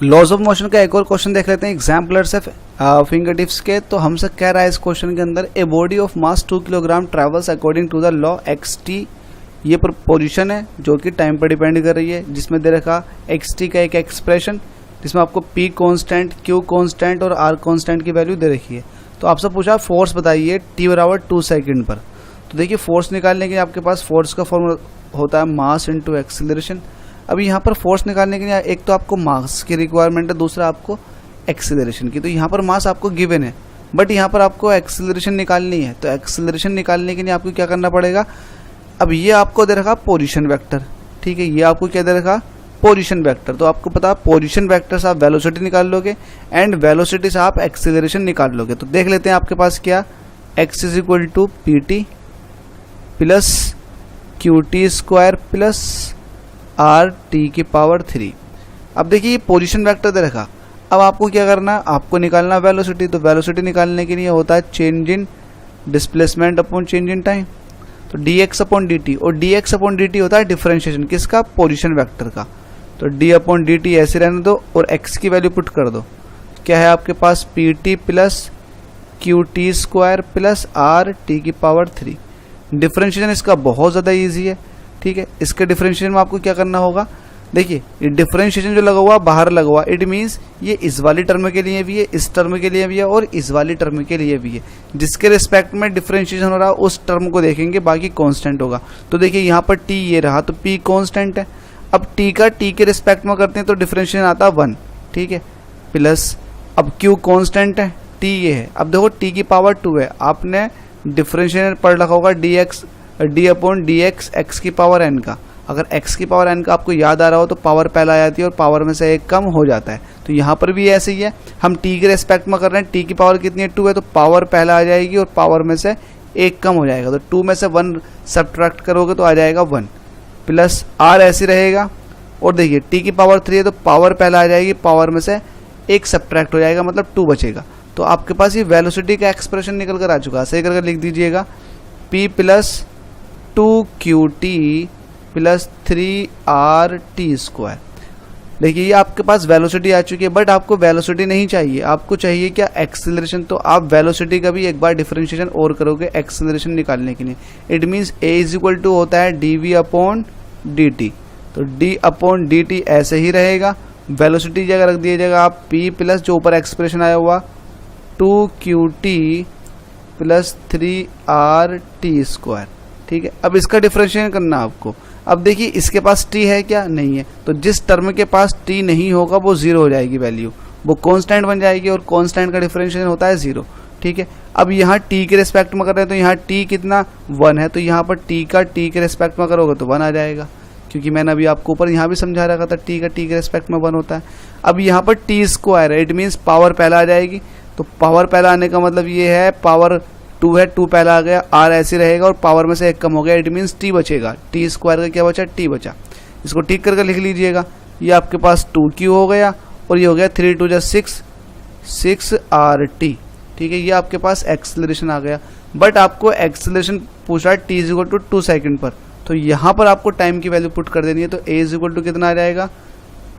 Laws of motion का एक और क्वेश्चन देख लेते हैं एग्जाम्पलर्स है फिंगर टिप्स के। तो हमसे कह रहा है इस क्वेश्चन के अंदर a body of mass 2 kilogram travels according to the law xt। ये पोजीशन है जो कि टाइम पर डिपेंड कर रही है, जिसमें दे रखा xt का एक एक्सप्रेशन जिसमें आपको p कांस्टेंट, q कांस्टेंट और r कांस्टेंट की वैल्यू दे रखी है। तो आपसे पूछा फोर्स बताइए t बराबर 2 सेकेंड पर। तो देखिए फोर्स निकालने के लिए आपके पास फोर्स का फॉर्मूला होता है मास इंटू एक्सीलरेशन। अभी यहाँ पर फोर्स निकालने के लिए एक तो आपको मास की रिक्वायरमेंट है, दूसरा आपको एक्सीलरेशन की। तो यहाँ पर मास आपको गिवन है, बट यहाँ पर आपको एक्सीलरेशन निकालनी है। तो एक्सीलरेशन निकालने के लिए आपको क्या करना पड़ेगा, अब ये आपको दे रखा पोजीशन वेक्टर, ठीक है, ये आपको क्या दे रखा पोजीशन वेक्टर। तो आपको पता पोजीशन वेक्टर से आप वेलोसिटी निकाल लोगे एंड वेलोसिटी से आप एक्सीलरेशन निकाल लोगे। तो देख लेते हैं आपके पास क्या, x is equal to P T plus Q T square plus R T की पावर 3। अब देखिए ये पोजीशन वेक्टर दे रखा, अब आपको क्या करना है, आपको निकालना वेलोसिटी। तो वेलोसिटी निकालने के लिए होता है change in displacement upon change in time. तो dx अपॉन dt, और dx अपॉन dt होता है डिफरेंशिएशन किसका, पोजीशन वेक्टर का। तो d अपॉन dt ऐसे रहने दो और x की वैल्यू पुट कर दो। क्या है आपके पास P T plus Q T square plus R T की पावर 3। डिफरेंशिएशन इसका बहुत ज़्यादा ईजी है, ठीक है। इसके डिफरेंशिएशन में आपको क्या करना होगा, देखिए ये डिफरेंशिएशन जो लगा हुआ बाहर लगा हुआ, इट मीन्स ये इस वाली टर्म के लिए भी है, इस टर्म के लिए भी है और इस वाली टर्म के लिए भी है। जिसके रिस्पेक्ट में डिफरेंशिएशन हो रहा है उस टर्म को देखेंगे, बाकी कांस्टेंट होगा। तो देखिए यहाँ पर t ये रहा, तो p कांस्टेंट है। अब t का t के रिस्पेक्ट में करते हैं तो डिफरेंशिएशन आता है 1, ठीक है, प्लस अब q कांस्टेंट है, t ये है। अब देखो t की पावर 2 है, आपने डिफरेंशिएशन पढ़ रखा होगा d अपॉन dx x की पावर n का। अगर x की पावर n का आपको याद आ रहा हो तो पावर पहला आ जाती है और पावर में से एक कम हो जाता है। तो यहाँ पर भी ऐसे ही है, हम t के रेस्पेक्ट में कर रहे हैं, t की पावर कितनी है 2 है, तो पावर पहला आ जाएगी और पावर में से एक कम हो जाएगा। तो 2 में से 1 सब्ट्रैक्ट करोगे तो आ जाएगा 1 प्लस r ऐसे रहेगा। और देखिए t की पावर 3 है तो पावर पहला आ जाएगी, पावर में से एक सब्ट्रैक्ट हो जाएगा, मतलब 2 बचेगा। तो आपके पास ये वेलोसिटी का एक्सप्रेशन निकल कर आ चुका है। सही करके लिख दीजिएगा p plus 2qt plus 3rt square. देखिए ये आपके पास वेलोसिटी आ चुकी है, बट आपको वेलोसिटी नहीं चाहिए, आपको चाहिए क्या, एक्सीलरेशन। तो आप वेलोसिटी का भी एक बार डिफरेंशिएशन और करोगे एक्सीलरेशन निकालने के लिए। It means a is equal to होता है dv अपॉन dt। तो d अपॉन dt ऐसे ही रहेगा, वेलोसिटी जगह रख दीजिएगा आप p प्लस जो ऊपर एक्सप्रेशन आया हुआ 2qt प्लस 3rt स्क्वायर, ठीक है। अब इसका डिफरेंशिएशन करना आपको। अब देखिए इसके पास t है क्या, नहीं है, तो जिस टर्म के पास t नहीं होगा वो 0 हो जाएगी वैल्यू, वो कांस्टेंट बन जाएगी और कांस्टेंट का डिफरेंशिएशन होता है 0, ठीक है। अब यहाँ t के रिस्पेक्ट में कर रहे हैं तो यहाँ t कितना 1 है, तो यहाँ पर t का t के रिस्पेक्ट में करोगे तो 1 आ जाएगा, क्योंकि मैंने अभी आपको ऊपर यहाँ भी समझा रखा था t का t के रिस्पेक्ट में 1 होता है। अब यहाँ पर t स्क्वायर है, इट मीन्स पावर पहला आ जाएगी। तो पावर पहला आने का मतलब ये है पावर 2 है, 2 पहला आ गया, r ऐसे रहेगा और पावर में से एक कम हो गया, इट मीन्स t बचेगा। t स्क्वायर का क्या बचा, t बचा। इसको ठीक करके लिख लीजिएगा, ये आपके पास 2q हो गया और ये हो गया 3 2 6 6rt, ठीक है। ये आपके पास एक्सीलरेशन आ गया, बट आपको एक्सीलरेशन पूछा है t is equal to 2 second पर। तो यहाँ पर आपको टाइम की वैल्यू पुट कर देनी है। तो a इज इक्वल टू कितना आ जाएगा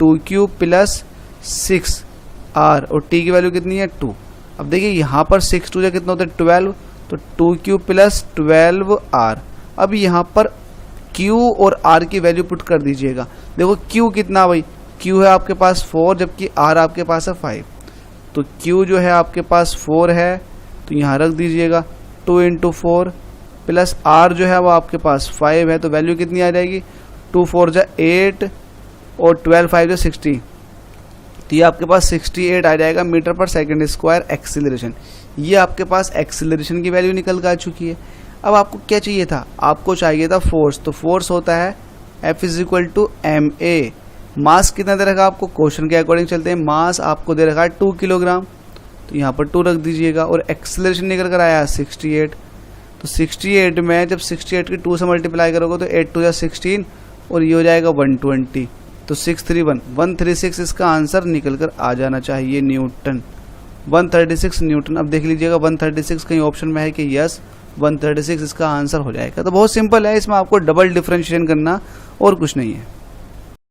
2q प्लस 6r और t की वैल्यू कितनी है 2। अब देखिए यहाँ पर 6 2 कितना होता है 12, तो 2q प्लस 12r। अब यहाँ पर q और r की वैल्यू पुट कर दीजिएगा। देखो q कितना भाई, q है आपके पास 4 जबकि r आपके पास है 5। तो q जो है आपके पास 4 है तो यहाँ रख दीजिएगा 2 इंटू 4 प्लस r जो है वो आपके पास 5 है, तो वैल्यू कितनी आ जाएगी 2 4 जा 8 और 12 5 जा 60। तो ये आपके पास 68 आ जाएगा मीटर पर सेकंड स्क्वायर एक्सीलरेशन। ये आपके पास एक्सीलरेशन की वैल्यू निकल कर आ चुकी है। अब आपको क्या चाहिए था, आपको चाहिए था फोर्स। तो फोर्स होता है F is equal to ma। Mass कितना दे रखा आपको, क्वेश्चन के अकॉर्डिंग चलते हैं। मास आपको दे रखा है 2 किलोग्राम, तो यहाँ पर 2 रख दीजिएगा। और एक्सीलरेशन निकल कर आया 68। तो 68 में जब 68 की 2 से मल्टीप्लाई करोगे तो 8 2 जा 16 और ये हो जाएगा 120। तो 631 136 इसका आंसर निकल कर आ जाना चाहिए न्यूटन, 136 न्यूटन। अब देख लीजिएगा 136 कहीं ऑप्शन में है कि यस 136 इसका आंसर हो जाएगा। तो बहुत सिंपल है, इसमें आपको डबल डिफरेंशिएशन करना और कुछ नहीं है।